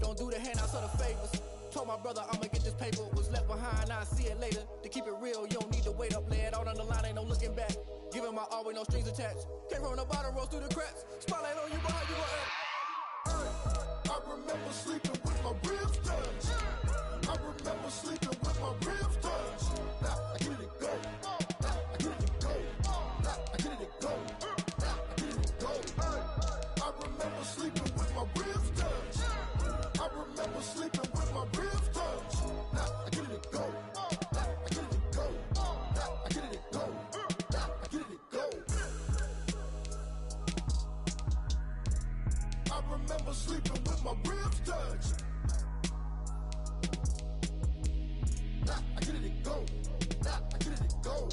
gon' do the handouts of the favors. Told my brother I'ma get this paper. Was left behind, I'll see it later. To keep it real, you don't need to wait up. Lay it out on the line, ain't no looking back. Giving my all with no strings attached. Came from the bottom, rose through the cracks. Spotlight on you, but how you gon' act? I remember sleeping with my ribs touched. I remember sleeping with my ribs touched. Now I get it go. I get it go. I get it go. I get it go. I remember sleeping with my ribs touched. I remember sleeping with my ribs touched. Now I get it go. I get it go. I get it go. I get it go. I remember sleeping with my ribs touched. I get it go. I get it go.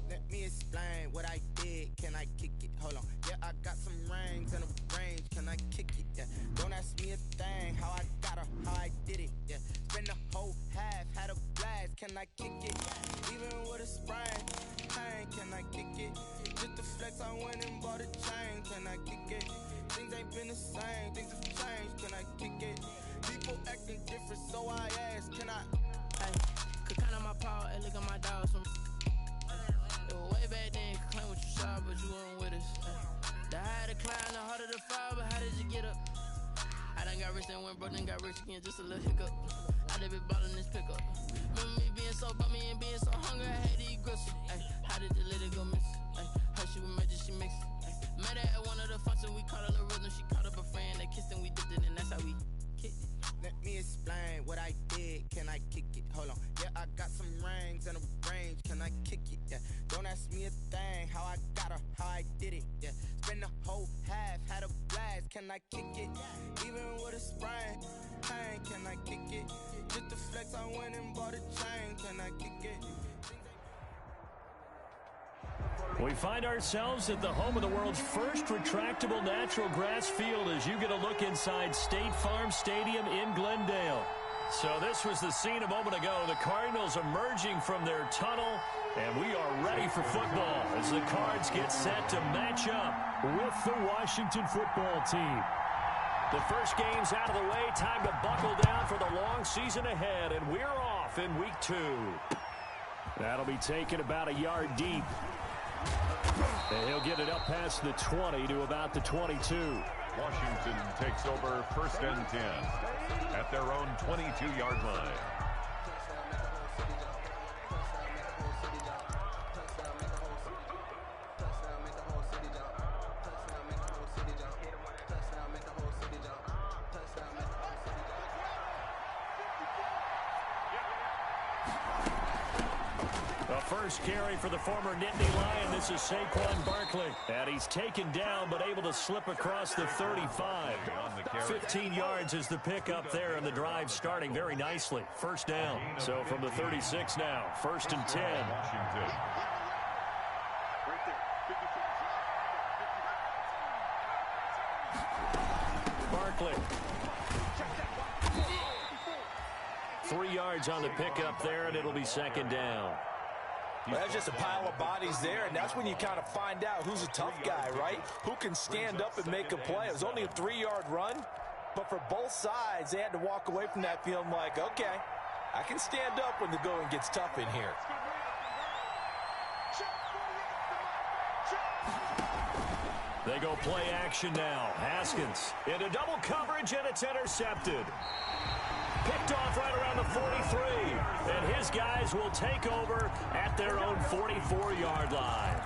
Let me explain what I did. Can I kick it? Hold on. Yeah, I got some rings and a range. Can I kick it? Yeah. Don't ask me a thing. How I got her, how I did it. Yeah. Spend the whole half, had a blast. Can I kick it? Even with a sprain. Pain, can I kick it? Just the flex, I went and bought a chain. Can I kick it? Things ain't been the same. Things have changed. Can I kick it? People acting different, so I ask. Can I? Hey, could count on my power and look at my dogs from. It was way back then, could claim what you saw, but you weren't with us. The higher the climb, the harder the fall, but how did you get up? I done got rich and went broke, then got rich again, just a little hiccup. I done been ballin' this pickup. Remember me being so bummy and being so hungry, I had to eat gristle. Ay, how did the lady go miss? Ay, her she was magic, she mixed. Met her at one of the functions, we caught her the rhythm, she caught up a friend, they kissed and we dipped it, and that's how we kicked it. Let me explain what I did. Can I kick it? Hold on. Yeah, I got some rings and a range. Can I kick it? Yeah. Don't ask me a thing. How I got her, how I did it. Yeah. Spend the whole half, had a blast. Can I kick it? Even with a sprain. Pain, can I kick it? Just the flex, I went and bought a chain. Can I kick it? We find ourselves at the home of the world's first retractable natural grass field as you get a look inside State Farm Stadium in Glendale. So this was the scene a moment ago. The Cardinals emerging from their tunnel, and we are ready for football as the Cards get set to match up with the Washington football team. The first game's out of the way. Time to buckle down for the long season ahead, and we're off in week 2. That'll be taken about a yard deep. And he'll get it up past the 20 to about the 22. Washington takes over 1st and 10 at their own 22-yard line. First carry for the former Nittany Lion. This is Saquon Barkley. And he's taken down but able to slip across the 35. 15 yards is the pickup there, and the drive starting very nicely. First down. So from the 36 now, 1st and 10. Washington. Barkley. 3 yards on the pickup there, and it'll be 2nd down. Well, that's just a pile of bodies there, and that's when you kind of find out who's a tough guy, right? Who can stand up and make a play. It was only a 3-yard run, but for both sides, they had to walk away from that feeling like, okay, I can stand up when the going gets tough in here. They go play action now. Haskins into double coverage, and it's intercepted. Picked off right around the 43, and his guys will take over at their own 44-yard line.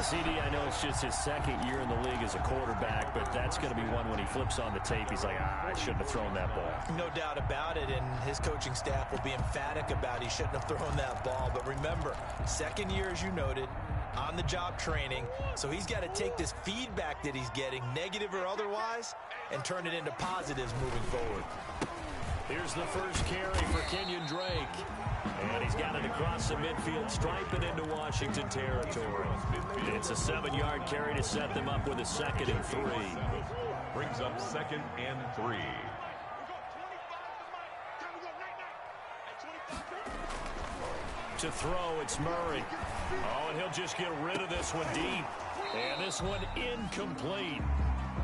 CD, I know it's just his 2nd year in the league as a quarterback, but that's going to be one when he flips on the tape, he's like, I shouldn't have thrown that ball. No doubt about it, and his coaching staff will be emphatic about he shouldn't have thrown that ball. But remember, 2nd year, as you noted, on-the-job training, so he's got to take this feedback that he's getting, negative or otherwise, and turn it into positives moving forward. Here's the first carry for Kenyon Drake. And he's got it across the midfield stripe and into Washington territory. It's a 7-yard carry to set them up with a 2nd and 3. Brings up 2nd and 3. To throw, it's Murray. Oh, and he'll just get rid of this one deep. And this one incomplete.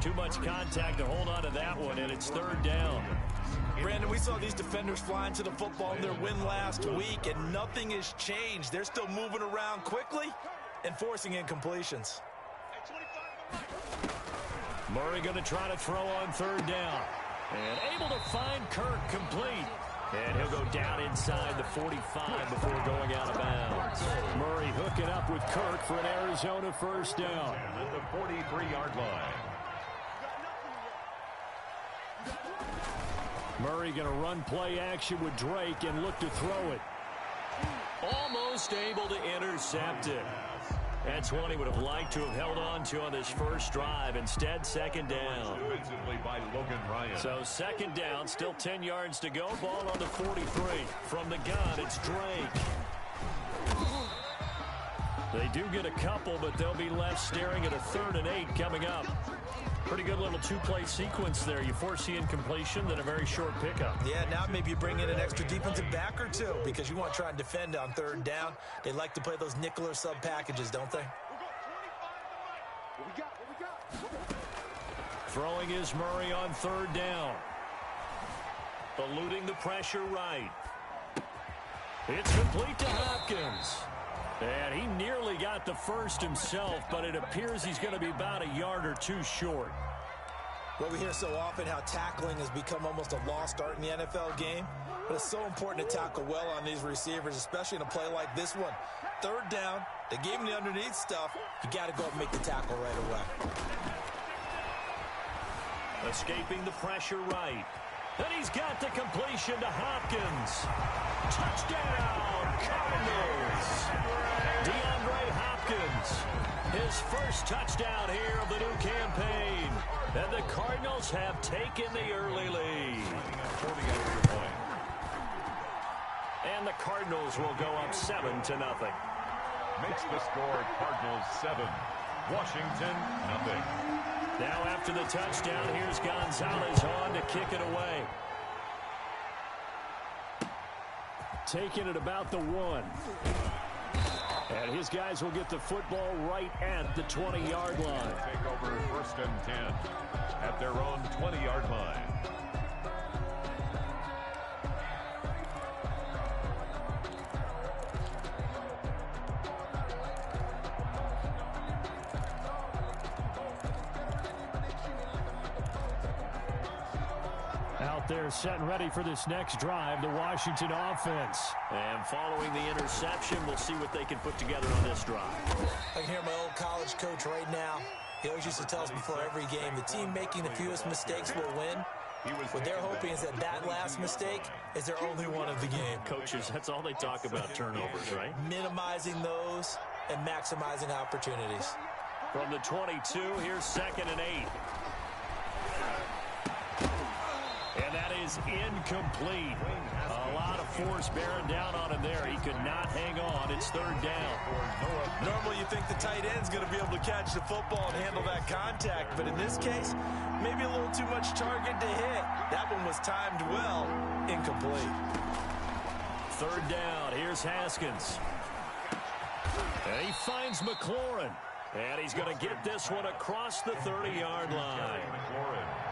Too much contact to hold on to that one, and it's third down. Brandon, we saw these defenders flying to the football in their win last week, and nothing has changed. They're still moving around quickly and forcing incompletions. Murray going to try to throw on third down. And able to find Kirk complete. And he'll go down inside the 45 before going out of bounds. Murray hooking up with Kirk for an Arizona first down. At the 43-yard line. Murray going to run play action with Drake and look to throw it. Almost able to intercept it. That's one he would have liked to have held on to on this first drive. Instead, second down. Defensively by Logan Ryan. So second down, still 10 yards to go. Ball on the 43. From the gun, it's Drake. They do get a couple, but they'll be left staring at a 3rd and 8 coming up. Pretty good little two-play sequence there. You force the incompletion, then a very short pickup. Yeah, now maybe you bring in an extra defensive back or two because you want to try and defend on third down. They like to play those nickel or sub packages, don't they? Throwing is Murray on third down. Eluding the pressure right. It's complete to Hopkins. And he nearly got the first himself, but it appears he's going to be about a yard or two short. Well, we hear so often how tackling has become almost a lost art in the NFL game, but it's so important to tackle well on these receivers, especially in a play like this one. Third down, they gave him the underneath stuff. You got to go up and make the tackle right away. Escaping the pressure right. And he's got the completion to Hopkins. Touchdown, Cardinals. DeAndre Hopkins, his first touchdown here of the new campaign. And the Cardinals have taken the early lead. And the Cardinals will go up 7-0. Makes the score Cardinals 7, Washington 0. Now after the touchdown, here's Gonzalez on to kick it away. Taking it about the 1. And his guys will get the football right at the 20-yard line. Take over 1st and 10 at their own 20-yard line. Out there set and ready for this next drive, the Washington offense. And following the interception, we'll see what they can put together on this drive. I can hear my old college coach right now. He always used to tell us before every game, the team making the fewest mistakes will win. What they're hoping is that that last mistake is their only one of the game. Coaches, that's all they talk about, turnovers, right? Minimizing those and maximizing opportunities. From the 22, here's 2nd and 8. And that is incomplete. A lot of force bearing down on him there. He could not hang on. It's 3rd down. Normally you think the tight end's going to be able to catch the football and handle that contact, but in this case, maybe a little too much target to hit. That one was timed well. Incomplete. 3rd down. Here's Haskins. And he finds McLaurin. And he's going to get this one across the 30-yard line.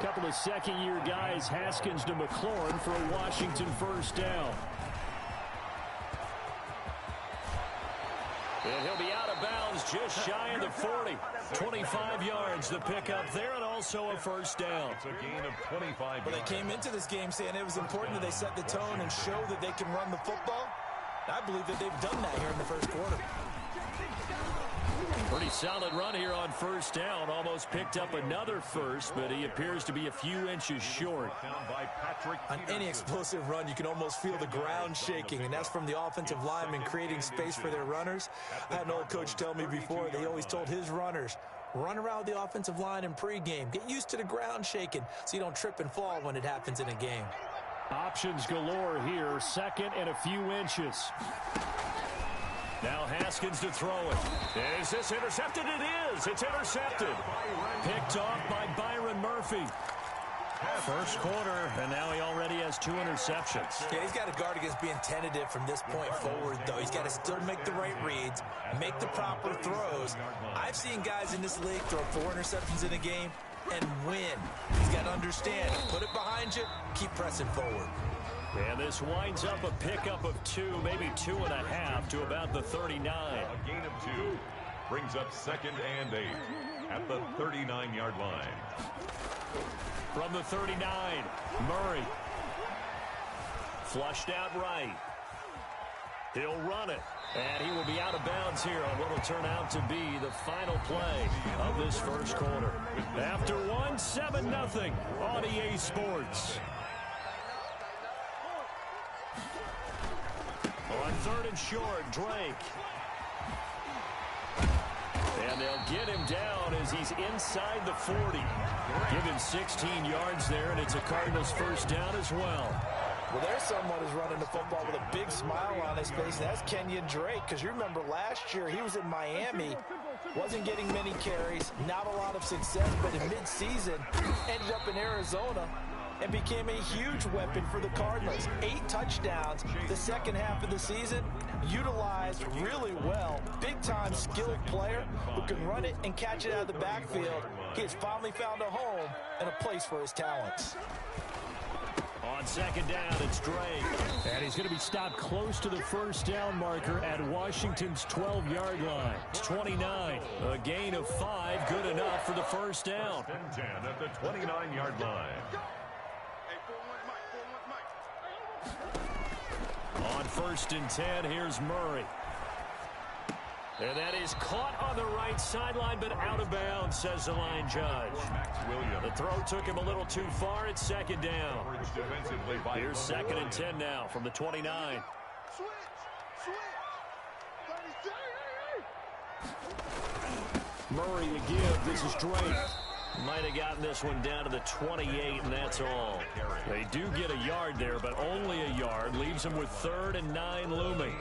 A couple of second-year guys, Haskins to McLaurin for a Washington first down. And he'll be out of bounds just shy of the 40. 25 yards to pick up there and also a first down. It's a gain of 25 yards. Well, they came into this game saying it was important that they set the tone and show that they can run the football. I believe that they've done that here in the first quarter. Pretty solid run here on first down. Almost picked up another first, but he appears to be a few inches short. On any explosive run, you can almost feel the ground shaking, and that's from the offensive linemen creating space for their runners. I had an old coach tell me before, they always told his runners, run around the offensive line in pregame. Get used to the ground shaking so you don't trip and fall when it happens in a game. Options galore here. 2nd and a few inches. Now Haskins to throw it. Is this intercepted? It is. It's intercepted. Picked off by Byron Murphy. First quarter, and now he already has 2 interceptions. Yeah, he's got to guard against being tentative from this point forward, though. He's got to still make the right reads, make the proper throws. I've seen guys in this league throw 4 interceptions in a game and win. He's got to understand, put it behind you, keep pressing forward. And this winds up a pickup of 2, maybe 2.5 to about the 39. A gain of 2 brings up 2nd and 8 at the 39-yard line. From the 39, Murray. Flushed out right. He'll run it. And he will be out of bounds here on what will turn out to be the final play of this first quarter. After 1, 7-0 on EA Sports. On 3rd and short, Drake. And they'll get him down as he's inside the 40. Give him 16 yards there, and it's a Cardinals first down as well. Well, there's someone who's running the football with a big smile on his face, and that's Kenyon Drake, because you remember last year he was in Miami, wasn't getting many carries, not a lot of success, but in midseason ended up in Arizona and became a huge weapon for the Cardinals. 8 touchdowns the second half of the season, utilized really well. Big-time skilled player who can run it and catch it out of the backfield. He has finally found a home and a place for his talents. On 2nd down, it's Drake. And he's going to be stopped close to the first down marker at Washington's 12-yard line. It's 29. A gain of 5, good enough for the first down. 10 at the 29-yard line. On 1st and 10, here's Murray. And that is caught on the right sideline, but out of bounds, says the line judge. The throw took him a little too far. It's 2nd down. Here's 2nd and 10 now from the 29. Murray to give. This is Drake. Might have gotten this one down to the 28, and that's all. They do get a yard there, but only a yard. Leaves them with 3rd and 9 looming.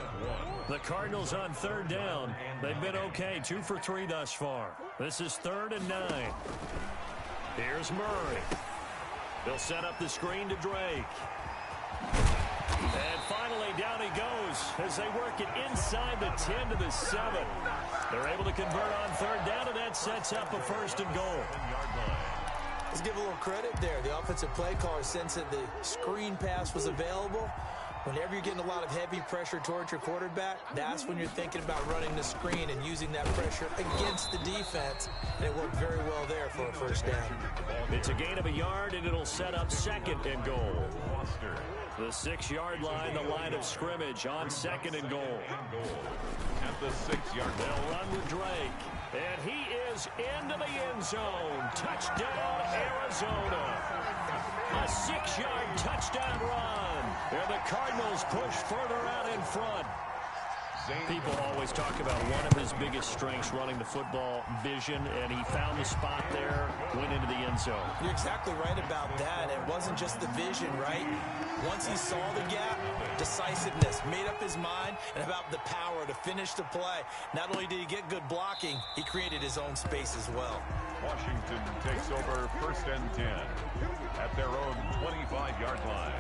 The Cardinals on 3rd down. They've been okay, 2 for 3 thus far. This is 3rd and 9. Here's Murray. They'll set up the screen to Drake. And finally, down he goes as they work it inside the 10 to the 7. They're able to convert on 3rd down, and that sets up a 1st and goal. Let's give a little credit there. The offensive play caller sensed that the screen pass was available. Whenever you're getting a lot of heavy pressure towards your quarterback, that's when you're thinking about running the screen and using that pressure against the defense. And it worked very well there for a 1st down. It's a gain of a yard, and it'll set up 2nd and goal. The 6-yard line, the line of scrimmage on 2nd and goal. At the 6-yard line. They'll run with Drake. And he is into the end zone. Touchdown, Arizona. A 6-yard touchdown run. And the Cardinals push further out in front. People always talk about one of his biggest strengths, running the football, vision, and he found the spot there, went into the end zone. You're exactly right about that. It wasn't just the vision, right? Once he saw the gap, decisiveness, made up his mind, and about the power to finish the play. Not only did he get good blocking, he created his own space as well. Washington takes over 1st and 10 at their own 25-yard line.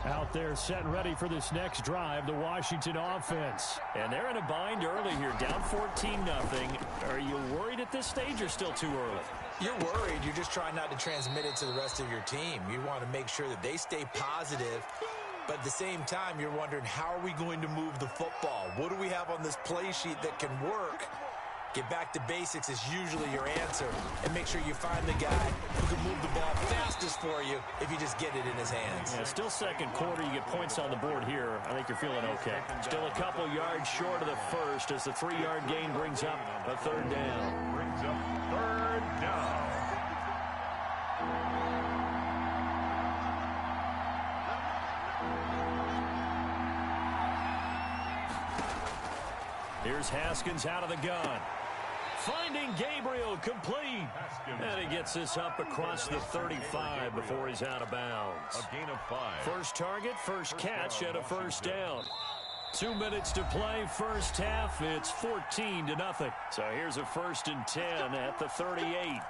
Out there set and ready for this next drive, the Washington offense. And they're in a bind early here, down 14-0. Are you worried at this stage or still too early? You're worried. You're just trying not to transmit it to the rest of your team. You want to make sure that they stay positive. But at the same time, you're wondering, how are we going to move the football? What do we have on this play sheet that can work? Get back to basics is usually your answer. And make sure you find the guy who can move the ball fastest for you if you just get it in his hands. Yeah, still 2nd quarter. You get points on the board here. I think you're feeling okay. Still a couple yards short of the 1st as the 3-yard gain brings up a 3rd down. Brings up 3rd down. Here's Haskins out of the gun. Finding Gabriel, complete. And he gets this up across the 35 before he's out of bounds. A gain of 5. First target, first catch, and a 1st down. 2 minutes to play, first half. It's 14-0. So here's a 1st and 10 at the 38.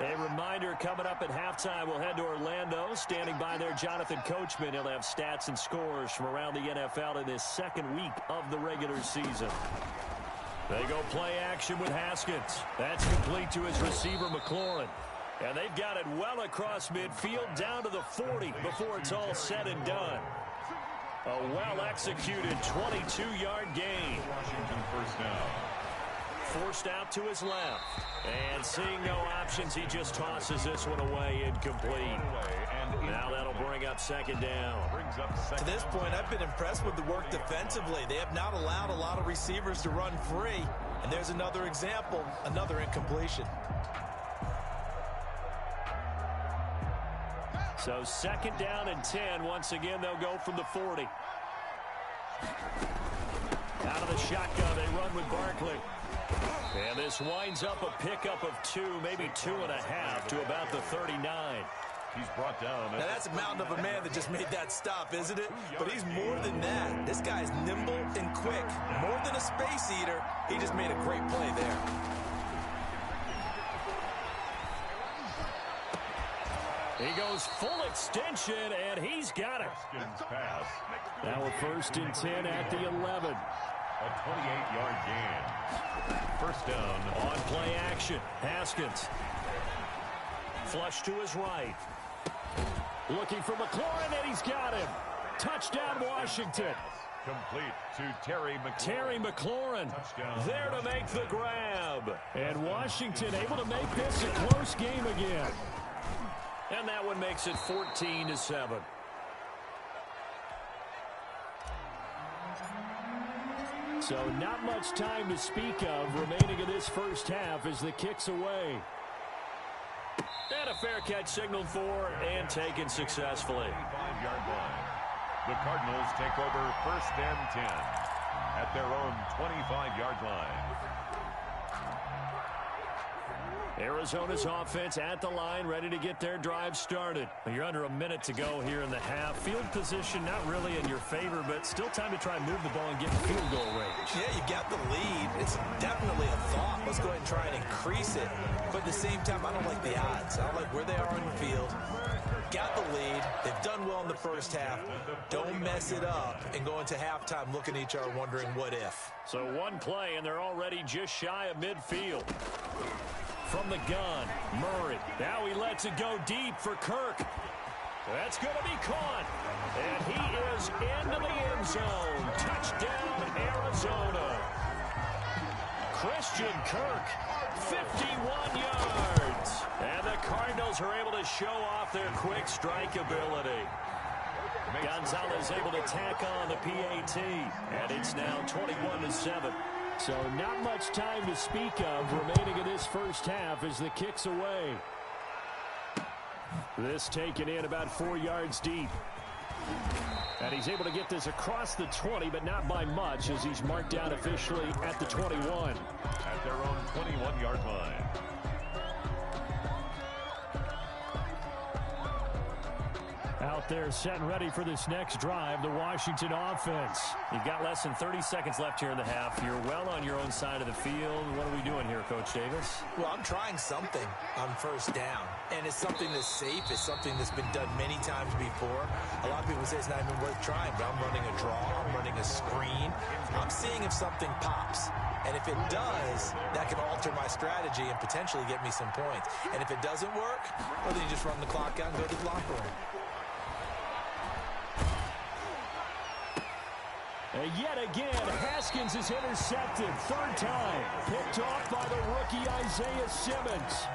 A reminder coming up at halftime, we'll head to Orlando. Standing by there, Jonathan Coachman. He'll have stats and scores from around the NFL in this second week of the regular season. They go play action with Haskins. That's complete to his receiver, McLaurin. And they've got it well across midfield down to the 40 before it's all said and done. A well-executed 22-yard gain. Washington first down. Forced out to his left. And seeing no options, he just tosses this one away incomplete. Now that'll bring up second down. To this point, I've been impressed with the work defensively. They have not allowed a lot of receivers to run free. And there's another example, another incompletion. So second down and 10. Once again, they'll go from the 40. Out of the shotgun, they run with Barkley. And this winds up a pickup of 2, maybe 2.5 to about the 39. He's brought down. Now that's a mountain of a man that just made that stop, isn't it? But he's more than that. This guy's nimble and quick. More than a space eater. He just made a great play there. He goes full extension, and he's got it. Pass. Now a first and 10 at the 11. A 28-yard gain. First down. On play action, Haskins. Flush to his right. Looking for McLaurin, and he's got him. Touchdown, Washington. Complete to Terry McLaurin. Terry McLaurin there to make the grab. And Washington able to make this a close game again. And that one makes it 14-7. So not much time to speak of remaining in this first half as the kick's away. And a fair catch signaled for and taken successfully. 5-yard line. The Cardinals take over first and 10 at their own 25-yard line. Arizona's offense at the line, ready to get their drive started. You're under a minute to go here in the half. Field position not really in your favor, but still time to try and move the ball and get in field goal range. Yeah, you got the lead. It's definitely a thought. Let's go ahead and try and increase it. But at the same time, I don't like the odds. I don't like where they are on the field. Got the lead. They've done well in the first half. Don't mess it up and go into halftime looking at each other wondering what if. So one play, and they're already just shy of midfield. From the gun, Murray. Now he lets it go deep for Kirk. That's going to be caught. And he is into the end zone. Touchdown, Arizona. Christian Kirk, 51 yards. And the Cardinals are able to show off their quick strike ability. Gonzalez able to tack on the PAT. And it's now 21-7. So not much time to speak of remaining in this first half as the kick's away. This taken in about 4 yards deep. And he's able to get this across the 20, but not by much as he's marked down officially at the 21. At their own 21-yard line. Out there set and ready for this next drive, the Washington offense. You've got less than 30 seconds left here in the half. You're well on your own side of the field. What are we doing here, Coach Davis? Well, I'm trying something on first down. And it's something that's safe. It's something that's been done many times before. A lot of people say it's not even worth trying, but I'm running a draw. I'm running a screen. I'm seeing if something pops. And if it does, that can alter my strategy and potentially get me some points. And if it doesn't work, well, then you just run the clock out and go to the locker room. And yet again, Haskins is intercepted. Third time. Picked off by the rookie Isaiah Simmons.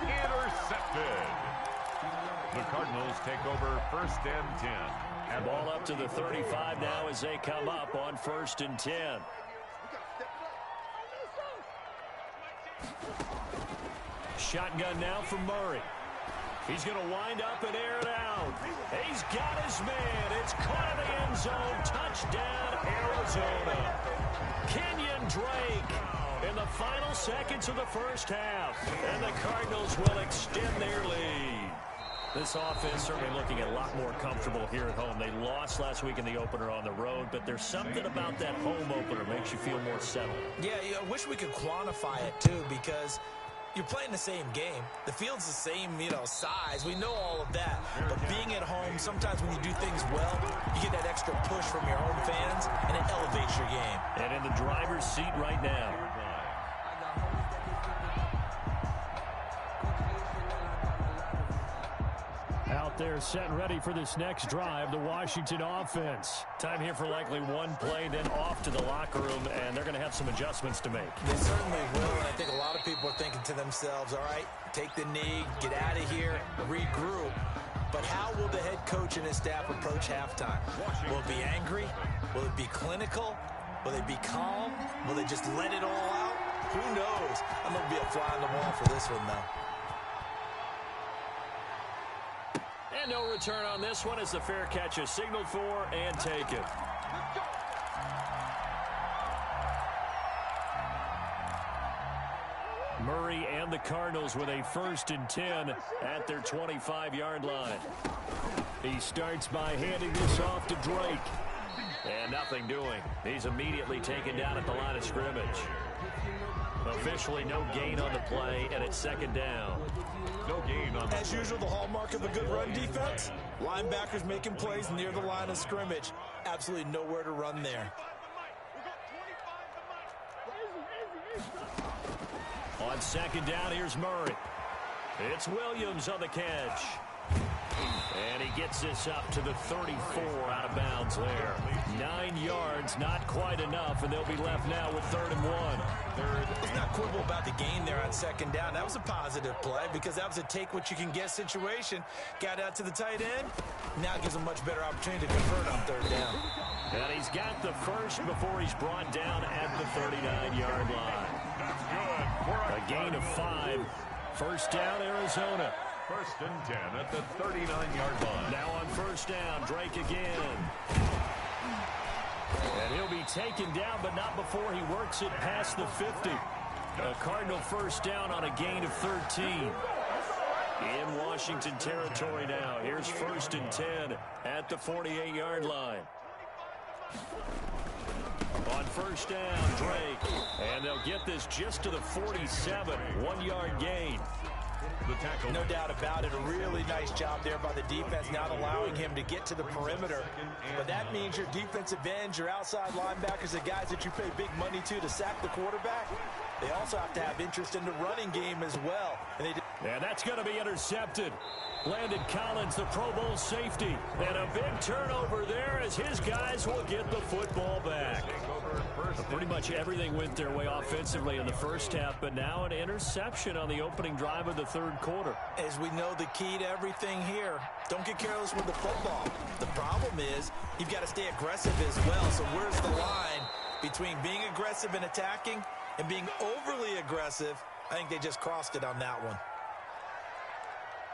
Intercepted. The Cardinals take over first and 10. And ball up to the 35 now as they come up on first and 10. Shotgun now for Murray. He's going to wind up and air it out. He's got his man. It's caught in the end zone. Touchdown, Arizona. Kenyon Drake in the final seconds of the first half. And the Cardinals will extend their lead. This offense certainly looking a lot more comfortable here at home. They lost last week in the opener on the road, but there's something about that home opener makes you feel more settled. Yeah, I wish we could quantify it, too, because you're playing the same game. The field's the same, size. We know all of that. But being at home, sometimes when you do things well, you get that extra push from your home fans, and it elevates your game. And in the driver's seat right now. Out there set and ready for this next drive, the Washington offense. Time here for likely one play, then off to the locker room, and they're going to have some adjustments to make. They certainly will, and I think a lot of people are thinking to themselves, all right, take the knee, get out of here, regroup. But how will the head coach and his staff approach halftime? Will it be angry? Will it be clinical? Will they be calm? Will they just let it all out? Who knows? I'm going to be a fly on the wall for this one, though. And no return on this one as the fair catch is signaled for and taken. Murray and the Cardinals with a 1st and 10 at their 25-yard line. He starts by handing this off to Drake. And nothing doing. He's immediately taken down at the line of scrimmage. Officially no gain on the play, and it's 2nd down. No gain on the As usual, the hallmark of a good run defense, linebackers making plays near the line of scrimmage. Absolutely nowhere to run there. On 2nd down, here's Murray. It's Williams on the catch. And he gets this up to the 34 out of bounds there. 9 yards, not quite enough, and they'll be left now with 3rd and 1. It's not quibble about the gain there on 2nd down. That was a positive play because that was a take-what-you-can-get situation. Got out to the tight end. Now gives a much better opportunity to convert on 3rd down. And he's got the first before he's brought down at the 39-yard line. That's good. A gain of 5. 1st down, Arizona. 1st and 10 at the 39-yard line. Now on 1st down, Drake again. And he'll be taken down, but not before he works it past the 50. A Cardinal 1st down on a gain of 13. In Washington territory now. Here's 1st and 10 at the 48-yard line. On 1st down, Drake. And they'll get this just to the 47. 1-yard gain. The tackle. No doubt about it. A really nice job there by the defense, not allowing him to get to the perimeter. But that means your defensive ends, your outside linebackers, the guys that you pay big money to sack the quarterback, they also have to have interest in the running game as well. And that's going to be intercepted. Landon Collins, the Pro Bowl safety. And a big turnover there as his guys will get the football back. Pretty much everything went their way offensively in the first half, but now an interception on the opening drive of the 3rd quarter. As we know, the key to everything here, don't get careless with the football. The problem is you've got to stay aggressive as well. So where's the line between being aggressive and attacking and being overly aggressive? I think they just crossed it on that one.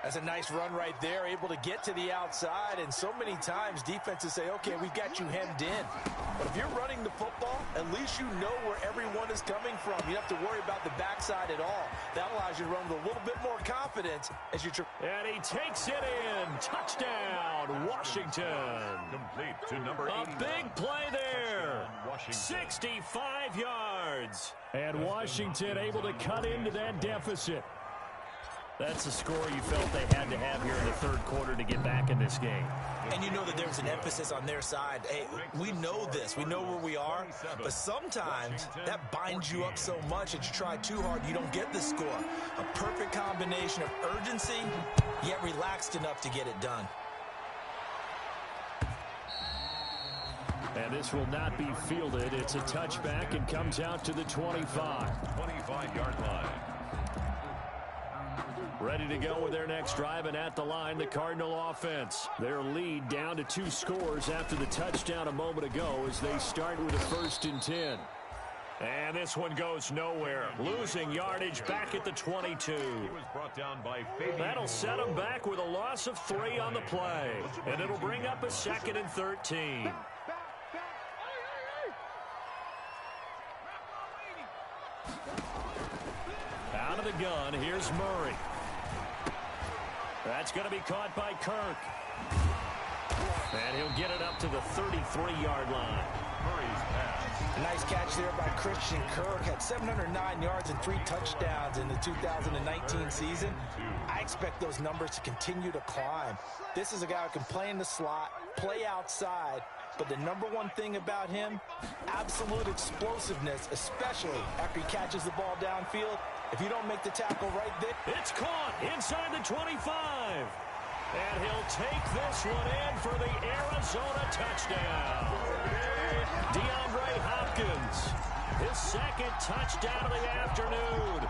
That's a nice run right there, able to get to the outside, and so many times defenses say, okay, we've got you hemmed in. But if you're running the football, at least you know where everyone is coming from. You don't have to worry about the backside at all. That allows you to run with a little bit more confidence as you... And he takes it in. Touchdown, Washington. Complete to number 8. A big play there. 65 yards. And Washington able to cut into that deficit. That's the score you felt they had to have here in the 3rd quarter to get back in this game. And you know that there's an emphasis on their side. Hey, we know this. We know where we are. But sometimes that binds you up so much that you try too hard, you don't get the score. A perfect combination of urgency, yet relaxed enough to get it done. And this will not be fielded. It's a touchback and comes out to the 25. 25-yard line. Ready to go with their next drive, and at the line, the Cardinal offense. Their lead down to 2 scores after the touchdown a moment ago as they start with a 1st and 10. And this one goes nowhere. Losing yardage back at the 22. He was brought down by Fabian. That'll set them back with a loss of 3 on the play. And it'll bring up a 2nd and 13. Out of the gun, here's Murray. That's going to be caught by Kirk. And he'll get it up to the 33-yard line. Murray's pass. A nice catch there by Christian Kirk. Had 709 yards and 3 touchdowns in the 2019 season. I expect those numbers to continue to climb. This is a guy who can play in the slot, play outside, but the number one thing about him, absolute explosiveness, especially after he catches the ball downfield. If you don't make the tackle right there. It's caught inside the 25. And he'll take this one in for the Arizona touchdown. DeAndre Hopkins, his second touchdown of the afternoon.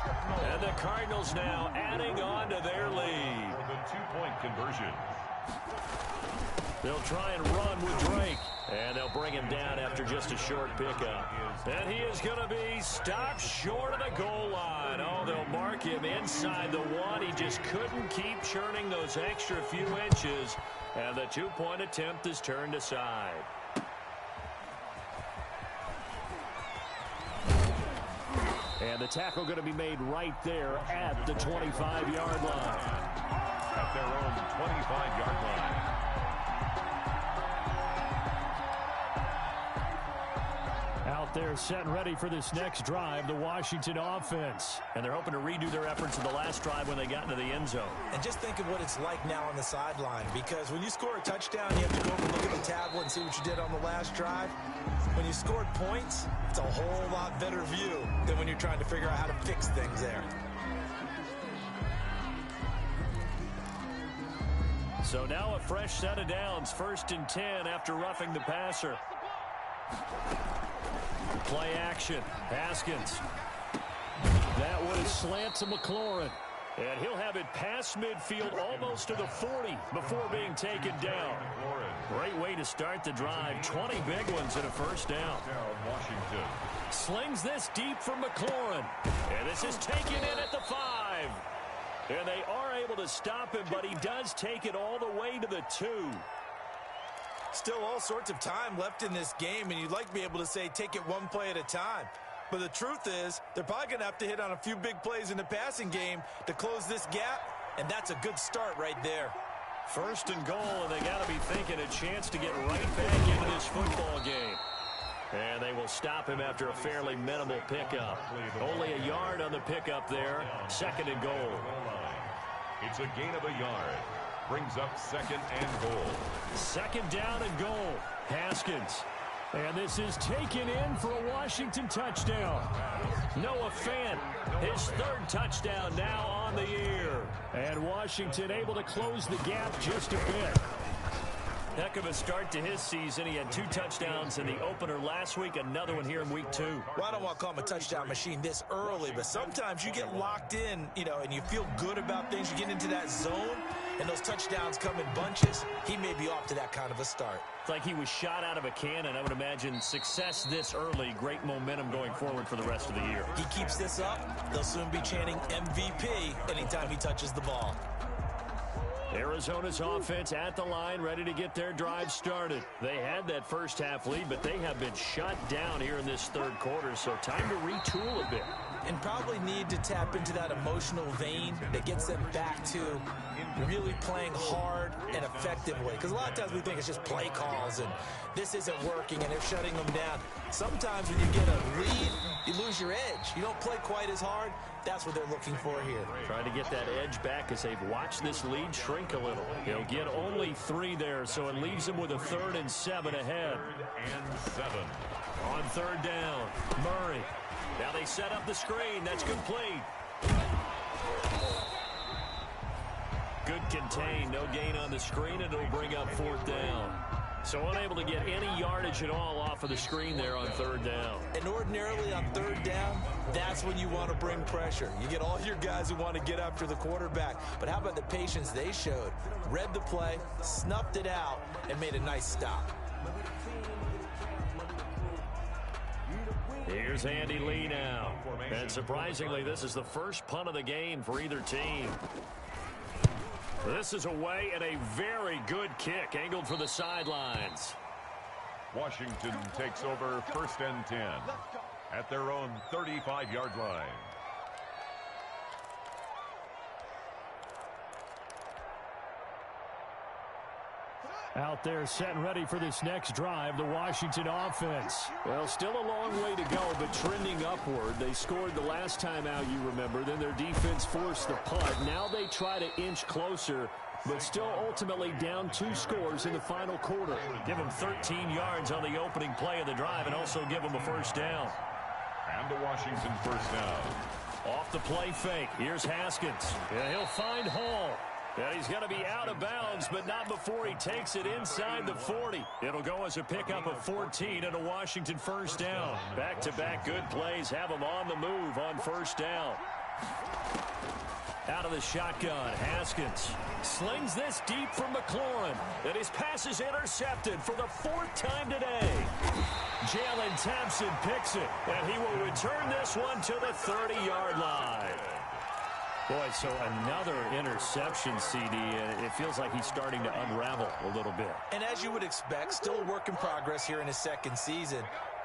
And the Cardinals now adding on to their lead. For the 2-point conversion. They'll try and run with Drake. And they'll bring him down after just a short pickup. And he is going to be stopped short of the goal line. Oh, they'll mark him inside the 1. He just couldn't keep churning those extra few inches. And the 2-point attempt is turned aside. And the tackle going to be made right there at the 25-yard line. At their own 25-yard line. Out there set and ready for this next drive, the Washington offense. And they're hoping to redo their efforts in the last drive when they got into the end zone. And just think of what it's like now on the sideline, because when you score a touchdown, you have to go over and look at the tablet and see what you did on the last drive. When you scored points, it's a whole lot better view than when you're trying to figure out how to fix things there. So now a fresh set of downs, 1st and 10 after roughing the passer. Play action. Haskins. That one is slant to McLaurin. And he'll have it past midfield almost to the 40 before being taken down. Great way to start the drive. 20 big ones and a first down. Washington. Slings this deep for McLaurin. And this is taken in at the 5. And they are able to stop him, but he does take it all the way to the 2. Still all sorts of time left in this game, and you'd like to be able to say take it one play at a time. But the truth is, they're probably going to have to hit on a few big plays in the passing game to close this gap, and that's a good start right there. 1st and goal, and they got to be thinking a chance to get right back into this football game. And they will stop him after a fairly minimal pickup. Only a yard on the pickup there. 2nd and goal. It's a gain of a yard. Brings up 2nd and goal. 2nd down and goal. Haskins. And this is taken in for a Washington touchdown. Noah Fant, his 3rd touchdown now on the year. And Washington able to close the gap just a bit. Heck of a start to his season. He had 2 touchdowns in the opener last week, another one here in week 2. Well, I don't want to call him a touchdown machine this early, but sometimes you get locked in, and you feel good about things. You get into that zone, and those touchdowns come in bunches. He may be off to that kind of a start. It's like he was shot out of a cannon. I would imagine success this early, great momentum going forward for the rest of the year. He keeps this up, they'll soon be chanting MVP anytime he touches the ball. Arizona's offense at the line, ready to get their drive started. They had that first half lead, but they have been shut down here in this 3rd quarter, so time to retool a bit. And probably need to tap into that emotional vein that gets them back to really playing hard and effectively. Because a lot of times we think it's just play calls and this isn't working and they're shutting them down. Sometimes when you get a lead, you lose your edge. You don't play quite as hard. That's what they're looking for here. Trying to get that edge back as they've watched this lead shrink a little. He'll get only 3 there, so it leaves him with a 3rd and 7 ahead. 3rd and 7. On 3rd down, Murray. Now they set up the screen. That's complete. Good contain. No gain on the screen, and it'll bring up 4th down. So unable to get any yardage at all off of the screen there on 3rd down. And ordinarily on 3rd down, that's when you want to bring pressure. You get all your guys who want to get after the quarterback. But how about the patience they showed? Read the play, snuffed it out, and made a nice stop. Here's Andy Lee now. And surprisingly, this is the first punt of the game for either team. This is away and a very good kick angled for the sidelines. Washington takes over 1st and 10 at their own 35-yard line. Out there set and ready for this next drive, the Washington offense. Well, still a long way to go, but trending upward. They scored the last time out, you remember. Then their defense forced the punt. Now they try to inch closer, but still ultimately down 2 scores in the final quarter. Give them 13 yards on the opening play of the drive and also give them a first down. And a Washington first down. Off the play fake. Here's Haskins. Yeah, he'll find Hall. And he's going to be out of bounds, but not before he takes it inside the 40. It'll go as a pickup of 14 and a Washington first down. Back-to-back good plays have him on the move on first down. Out of the shotgun, Haskins slings this deep from McLaurin. And his pass is intercepted for the 4th time today. Jalen Thompson picks it, and he will return this one to the 30-yard line. Boy, so another interception, CD. It feels like he's starting to unravel a little bit. And as you would expect, still a work in progress here in his 2nd season.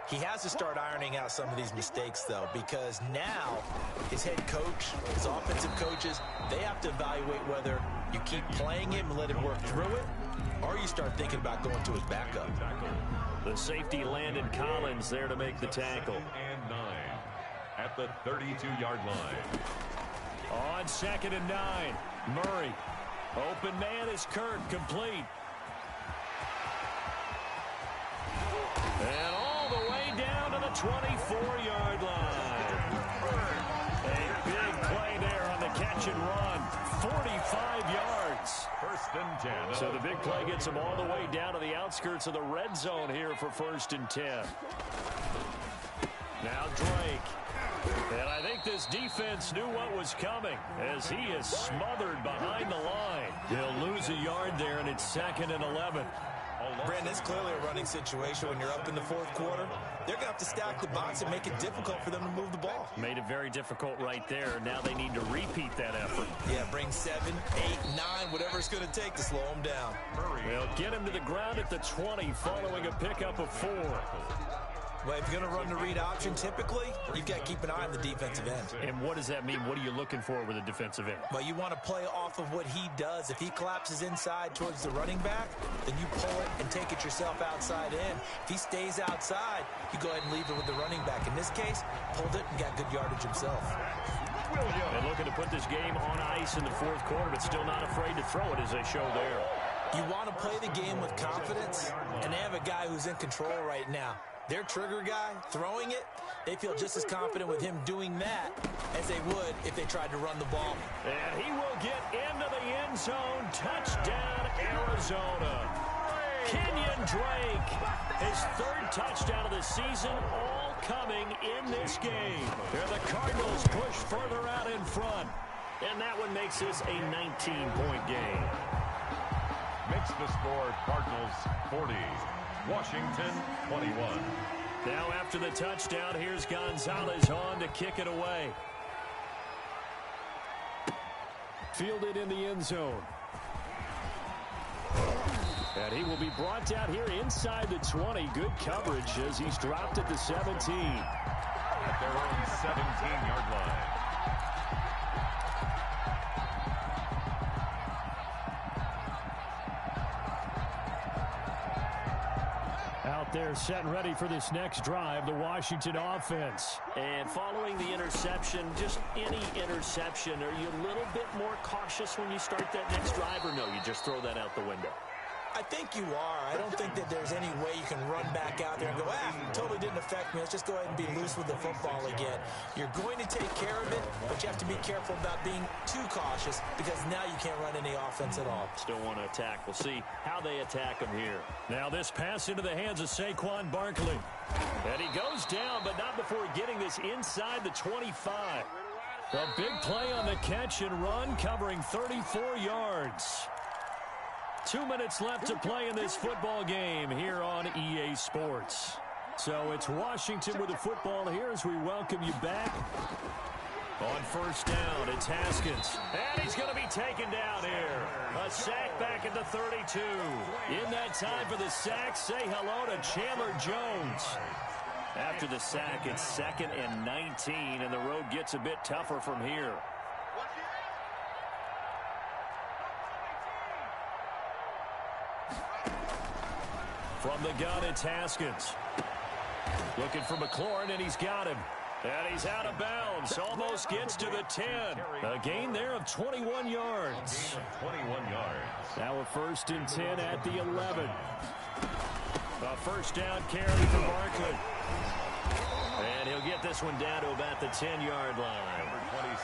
He has to start ironing out some of these mistakes, though, because now his head coach, his offensive coaches, they have to evaluate whether you keep playing him and let him work through it, or you start thinking about going to his backup. The safety, Landon Collins, there to make the tackle. And 9 at the 32-yard line. On 2nd and 9, Murray. Open man is Kirk, complete. And all the way down to the 24-yard line. A big play there on the catch and run. 45 yards. First and 10. So the big play gets him all the way down to the outskirts of the red zone here for 1st and 10. Now Drake. And I think this defense knew what was coming as he is smothered behind the line. He'll lose a yard there, and it's 2nd and 11. Brandon, it's clearly a running situation when you're up in the 4th quarter. They're going to have to stack the box and make it difficult for them to move the ball. Made it very difficult right there. Now they need to repeat that effort. Yeah, bring 7, 8, 9, whatever it's going to take to slow him down. They'll get him to the ground at the 20 following a pickup of 4. Well, if you're going to run the read option, typically, you've got to keep an eye on the defensive end. And what does that mean? What are you looking for with a defensive end? Well, you want to play off of what he does. If he collapses inside towards the running back, then you pull it and take it yourself outside in. If he stays outside, you go ahead and leave it with the running back. In this case, pulled it and got good yardage himself. And looking to put this game on ice in the 4th quarter, but still not afraid to throw it as they show there. You want to play the game with confidence, and they have a guy who's in control right now. Their trigger guy, throwing it, they feel just as confident with him doing that as they would if they tried to run the ball. And he will get into the end zone. Touchdown, Arizona. Kenyon Drake, his 3rd touchdown of the season, all coming in this game. Here the Cardinals push further out in front. And that one makes this a 19-point game. Makes the score Cardinals 40. Washington 21. Now after the touchdown, here's Gonzalez on to kick it away. Fielded in the end zone. And he will be brought down here inside the 20. Good coverage as he's dropped at the 17. At their own 17-yard line. Out there set and ready for this next drive, the Washington offense. And following the interception, just any interception, are you a little bit more cautious when you start that next drive, or no, you just throw that out the window? I think you are. I don't think that there's any way you can run back out there and go, totally didn't affect me. Let's just go ahead and be loose with the football again. You're going to take care of it, but you have to be careful about being too cautious because now you can't run any offense at all. Still want to attack. We'll see how they attack him here. Now this pass into the hands of Saquon Barkley. And he goes down, but not before getting this inside the 25. A big play on the catch and run, covering 34 yards. 2 minutes left to play in this football game here on EA Sports. So it's Washington with the football here as we welcome you back. On first down, it's Haskins. And he's going to be taken down here. A sack back at the 32. In that time for the sack, say hello to Chandler Jones. After the sack, it's 2nd and 19, and the road gets a bit tougher from here. From the gun, it's Haskins. Looking for McLaurin, and he's got him. And he's out of bounds. Almost gets to the 10. A gain there of 21 yards. 21 yards. Now a 1st and 10 at the 11. A first down carry for Barkley. And he'll get this one down to about the 10-yard line.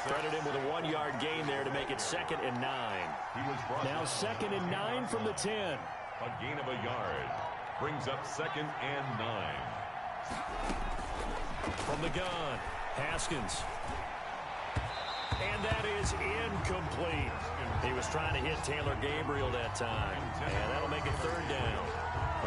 Credit him with a 1-yard gain there to make it 2nd and 9. Now 2nd and 9 from the 10. A gain of a yard. Brings up 2nd and 9. From the gun, Haskins. And that is incomplete. He was trying to hit Taylor Gabriel that time. And that'll make it 3rd down.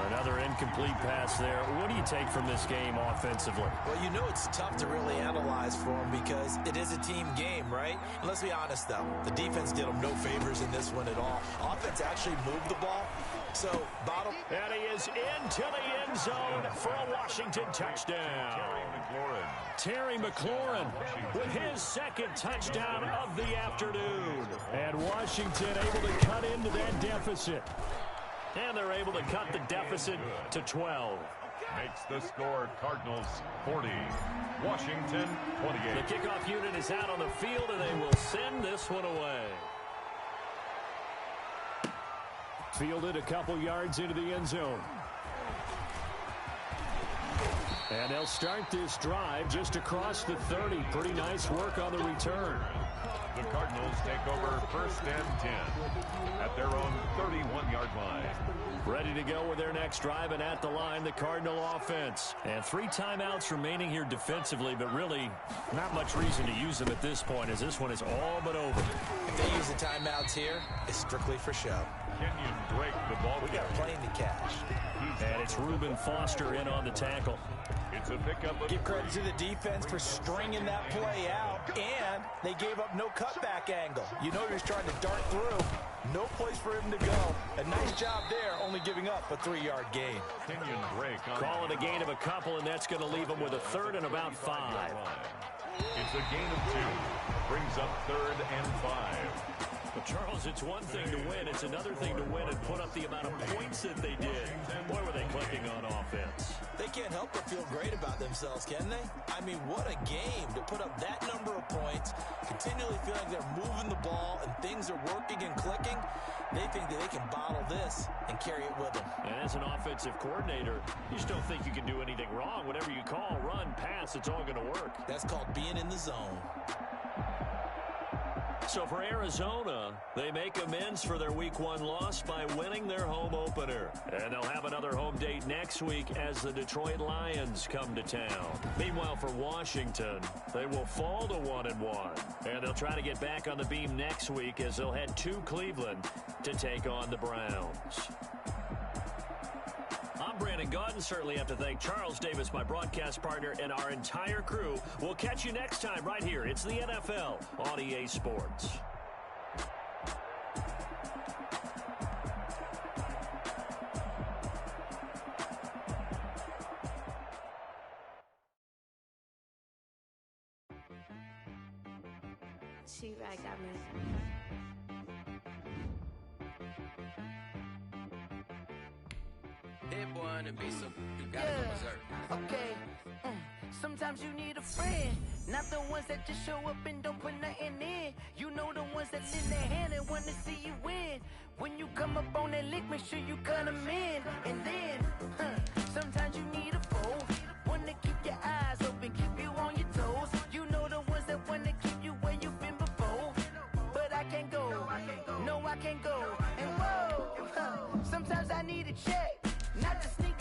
Another incomplete pass there. What do you take from this game offensively? Well, you know it's tough to really analyze for them because it is a team game, right? And let's be honest, though. The defense did them no favors in this one at all. Offense actually moved the ball. So, bottom. And he is into the end zone for a Washington touchdown. Terry McLaurin with his 2nd touchdown of the afternoon. And Washington able to cut into that deficit. And they're able to cut the deficit to 12. Makes the score Cardinals 40. Washington 28. The kickoff unit is out on the field, and they will send this one away. Fielded a couple yards into the end zone. And they'll start this drive just across the 30. Pretty nice work on the return. The Cardinals take over 1st and 10 at their own 31-yard line. Ready to go with their next drive, and at the line, the Cardinal offense. And 3 timeouts remaining here defensively, but really not much reason to use them at this point, as this one is all but over. If they use the timeouts here, it's strictly for show. Kenyon Drake, the ball. We got a plane to catch. And it's Reuben Foster in on the tackle. It's a pickup of... Give credit to the defense for stringing that play out, and they gave up no cutback angle. You know he was trying to dart through. No place for him to go. A nice job there, only giving up a 3-yard gain. Kenyon Drake. Call it a gain of a couple, and that's going to leave him with a 3rd and about 5. It's a gain of 2. Brings up 3rd and 5. But Charles, it's one thing to win. It's another thing to win and put up the amount of points that they did. Boy, were they clicking on offense. They can't help but feel great about themselves, can they? I mean, what a game to put up that number of points, continually feeling they're moving the ball and things are working and clicking. They think that they can bottle this and carry it with them. And as an offensive coordinator, you just don't think you can do anything wrong. Whatever you call, run, pass, it's all going to work. That's called being in the zone. So for Arizona, they make amends for their Week 1 loss by winning their home opener. And they'll have another home date next week as the Detroit Lions come to town. Meanwhile, for Washington, they will fall to 1-1. And they'll try to get back on the beam next week as they'll head to Cleveland to take on the Browns. I'm Brandon Gaudin. Certainly have to thank Charles Davis, my broadcast partner, and our entire crew. We'll catch you next time right here. It's the NFL on EA Sports. She-Rag got me. Hit boy on the beat, so you gotta go berserk. Okay. Sometimes you need a friend, not the ones that just show up and don't put nothing in. You know the ones that lend their hand and want to see you win. When you come up on that lick, make sure you cut them in. And then, sometimes you need a foe, one to keep your eyes open, keep you on your toes. You know the ones that want to keep you where you've been before. But I can't go, no I can't go. And whoa, sometimes I need a check, not to sneak